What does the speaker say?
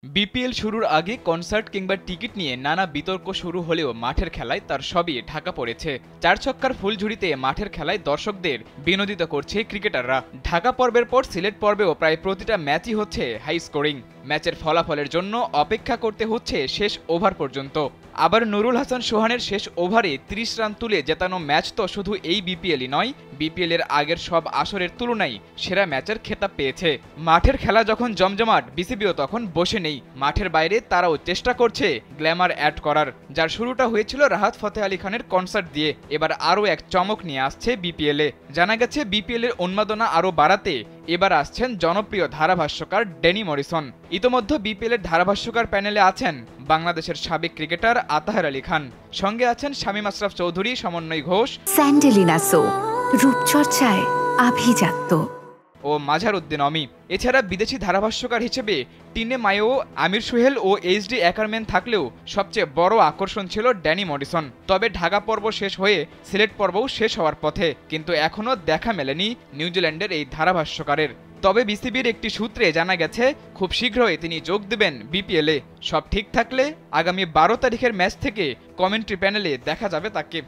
BPL শুরুর আগে concert কিংবা টিকিট নিয়ে নানা বিতর্ক শুরু হলেও মাঠের খেলায় তার সবই ঢাকা পড়েছে। চার ছক্কার ফুলঝুরিতে মাঠের খেলায় দর্শকদের বিনোদিত করছে ক্রিকেটাররা। ঢাকা পর্বের পর সিলেট পর্বেও প্রায় প্রতিটা ম্যাচই হচ্ছে হাই স্কোরিং। ম্যাচের ফলাফলের জন্য অপেক্ষা করতে হচ্ছে শেষ ওভার পর্যন্ত। আবার নুরুল হাসান সোহানের শেষ ওভারে ৩০ রান তুলে জেতানো ম্যাচ তো শুধু এই বিপিএলই নয়, বিপিএলের আগের সব আসরের তুলনায় সেরা ম্যাচের খেতাব পেয়েছে। মাঠের খেলা যখন জমজমাট, বিসিবিও তখন বসে নেই। মাঠের বাইরে তারাও চেষ্টা করছে গ্ল্যামার অ্যাড করার। যার শুরুটা হয়েছিল রাহাত ফতেহ আলী খানের কনসার্ট দিয়ে, এবার আরও এক চমক নিয়ে আসছে বিপিএলে। জানা গেছে বিপিএলের উন্মাদনা আরও বাড়াতে এবার আসছেন জনপ্রিয় ধারাভাষ্যকার ড্যানি মরিসন। ইতোমধ্যে বিপিএলের ধারাভাষ্যকার প্যানেলে আছেন বাংলাদেশের সাবেক ক্রিকেটার আতাহার আলী খান, সঙ্গে আছেন শামীম আশরাফ চৌধুরী, সমন্বয় ঘোষ, স্যান্ডেলিনা সো, রূপচর্চায় আভিজাত্য ও মাঝার উদ্দিন অমি। এছাড়া বিদেশি ধারাভাষ্যকার হিসেবে টিনে মায়ো, আমির সোহেল ও এইচডি অ্যাকারম্যান থাকলেও সবচেয়ে বড় আকর্ষণ ছিল ড্যানি মরিসন। তবে ঢাকা পর্ব শেষ হয়ে সিলেট পর্বও শেষ হওয়ার পথে, কিন্তু এখনও দেখা মেলেনি নিউজিল্যান্ডের এই ধারাভাষ্যকারের। তবে বিসিবির একটি সূত্রে জানা গেছে খুব শীঘ্রই তিনি যোগ দেবেন বিপিএলে। সব ঠিক থাকলে আগামী 12 তারিখের ম্যাচ থেকে কমেন্ট্রি প্যানেলে দেখা যাবে তাকে।